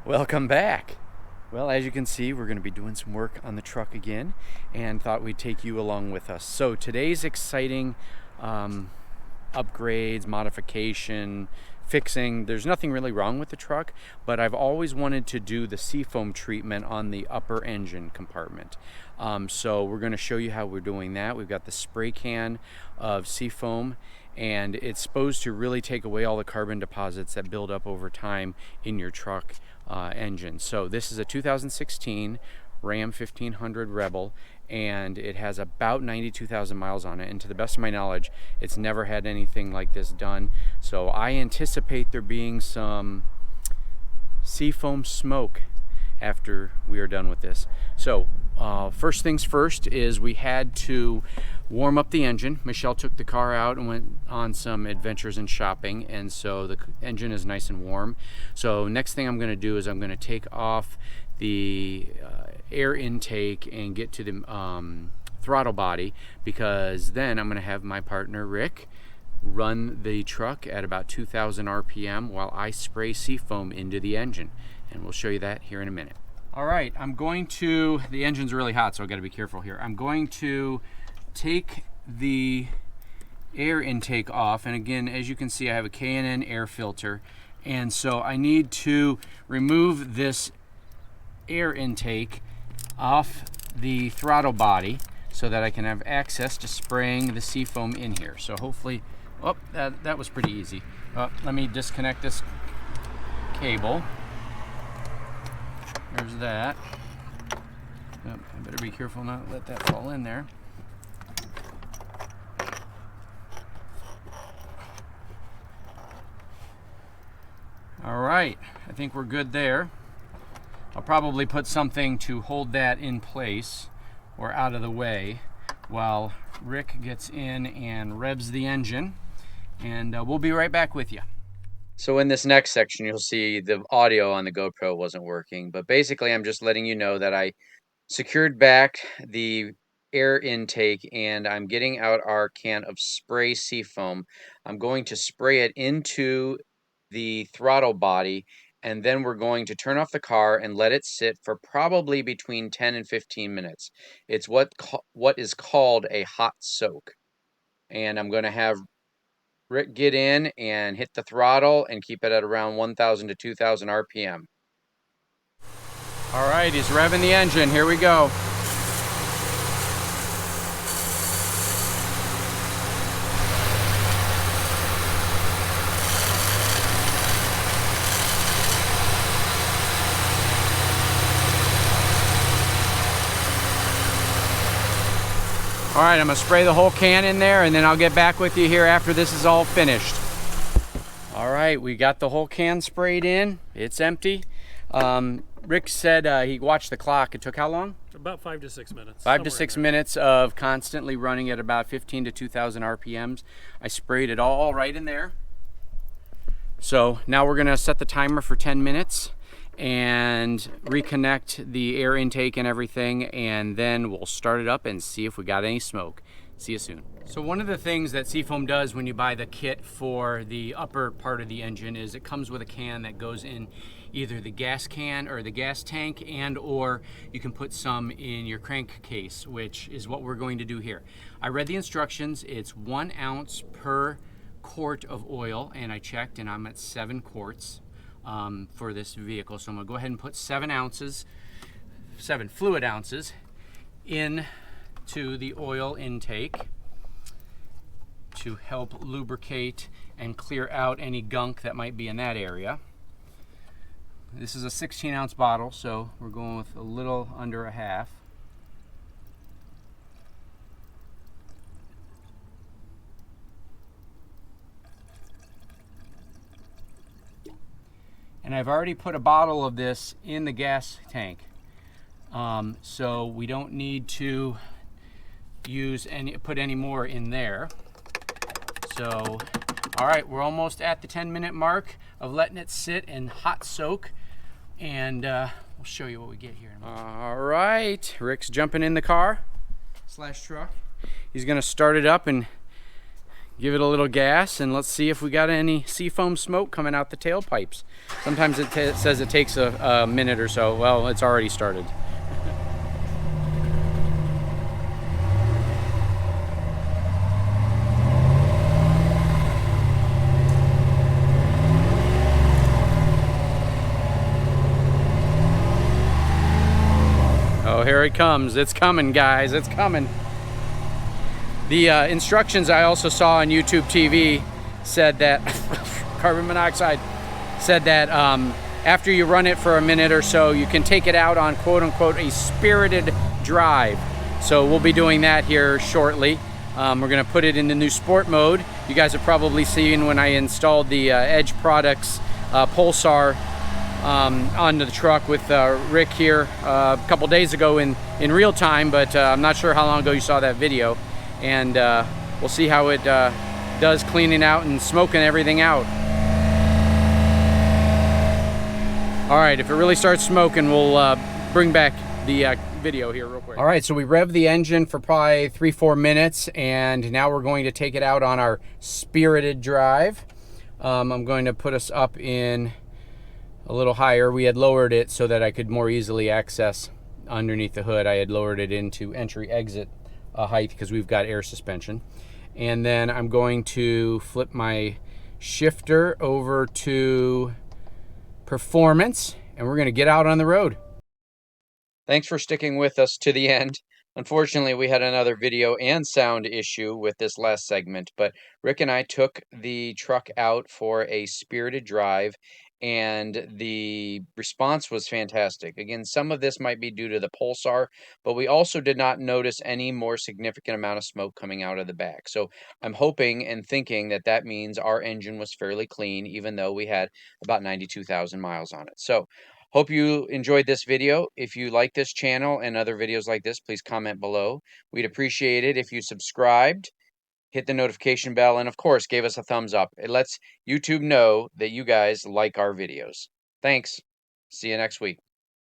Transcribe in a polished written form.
Welcome back. Well, as you can see, we're going to be doing some work on the truck again and thought we'd take you along with us. So today's exciting upgrades, modification, fixing. There's nothing really wrong with the truck, but I've always wanted to do the SeaFoam treatment on the upper engine compartment. So we're going to show you how we're doing that. We've got the spray can of SeaFoam, and it's supposed to really take away all the carbon deposits that build up over time in your truck engine. So this is a 2016 Ram 1500 Rebel, and it has about 92,000 miles on it, and to the best of my knowledge it's never had anything like this done. So I anticipate there being some SeaFoam smoke after we are done with this. So first things first is we had to warm up the engine. Michelle took the car out and went on some adventures in shopping, and so the engine is nice and warm. So next thing I'm going to do is I'm going to take off the air intake and get to the throttle body, because then I'm going to have my partner Rick run the truck at about 2,000 RPM while I spray SeaFoam into the engine, and we'll show you that here in a minute. All right, the engine's really hot, so I've got to be careful here. I'm going to take the air intake off, and again, as you can see, I have a K&N air filter, and so I need to remove this air intake off the throttle body so that I can have access to spraying the SeaFoam in here. So hopefully, that was pretty easy. Let me disconnect this cable. There's that. I better be careful not to let that fall in there. All right, I think we're good there. I'll probably put something to hold that in place or out of the way while Rick gets in and revs the engine, and we'll be right back with you. So in this next section, you'll see the audio on the GoPro wasn't working, but basically I'm just letting you know that I secured back the air intake and I'm getting out our can of spray SeaFoam. I'm going to spray it into the throttle body, and then we're going to turn off the car and let it sit for probably between 10 and 15 minutes. It's what is called a hot soak. And I'm going to have Rick get in and hit the throttle and keep it at around 1,000 to 2,000 RPM. All right, he's revving the engine. Here we go. All right, I'm gonna spray the whole can in there, and then I'll get back with you here after this is all finished. All right, we got the whole can sprayed in. It's empty. Rick said he watched the clock. It took how long? About 5 to 6 minutes. 5 to 6 minutes of constantly running at about 15 to 2,000 RPMs. I sprayed it all right in there. So now we're gonna set the timer for 10 minutes and reconnect the air intake and everything, and then we'll start it up and see if we got any smoke. See you soon. So one of the things that SeaFoam does when you buy the kit for the upper part of the engine is it comes with a can that goes in either the gas can or the gas tank, and or you can put some in your crankcase, which is what we're going to do here. I read the instructions. It's 1 ounce per quart of oil, and I checked and I'm at 7 quarts for this vehicle. So I'm gonna go ahead and put 7 fluid ounces into the oil intake to help lubricate and clear out any gunk that might be in that area. This is a 16-ounce bottle, so we're going with a little under a half. And I've already put a bottle of this in the gas tank, so we don't need to put any more in there. So, all right, we're almost at the 10-minute mark of letting it sit and hot soak, and we'll show you what we get here in a minute. All right, Rick's jumping in the car / truck. He's gonna start it up and Give it a little gas, and let's see if we got any SeaFoam smoke coming out the tailpipes. Sometimes it says it takes a minute or so. Well, it's already started. Oh, here it comes. It's coming, guys. It's coming. The instructions I also saw on YouTube TV said that carbon monoxide said that after you run it for a minute or so, you can take it out on quote unquote a spirited drive. So we'll be doing that here shortly. We're going to put it in the new sport mode. You guys have probably seen when I installed the Edge Products Pulsar onto the truck with Rick here a couple days ago in real time, but I'm not sure how long ago you saw that video. And we'll see how it does cleaning out and smoking everything out. All right, if it really starts smoking, we'll bring back the video here real quick. All right, so we revved the engine for probably 3-4 minutes, and now we're going to take it out on our spirited drive. I'm going to put us up in a little higher. We had lowered it so that I could more easily access underneath the hood. I had lowered it into entry-exit height because we've got air suspension. And then I'm going to flip my shifter over to performance, and we're going to get out on the road. Thanks for sticking with us to the end. Unfortunately, we had another video and sound issue with this last segment, but Rick and I took the truck out for a spirited drive, and the response was fantastic. Again, some of this might be due to the Pulsar, but we also did not notice any more significant amount of smoke coming out of the back. So I'm hoping and thinking that that means our engine was fairly clean, even though we had about 92,000 miles on it. So hope you enjoyed this video. If you like this channel and other videos like this, please comment below. We'd appreciate it if you subscribed, hit the notification bell, and of course, gave us a thumbs up. It lets YouTube know that you guys like our videos. Thanks. See you next week.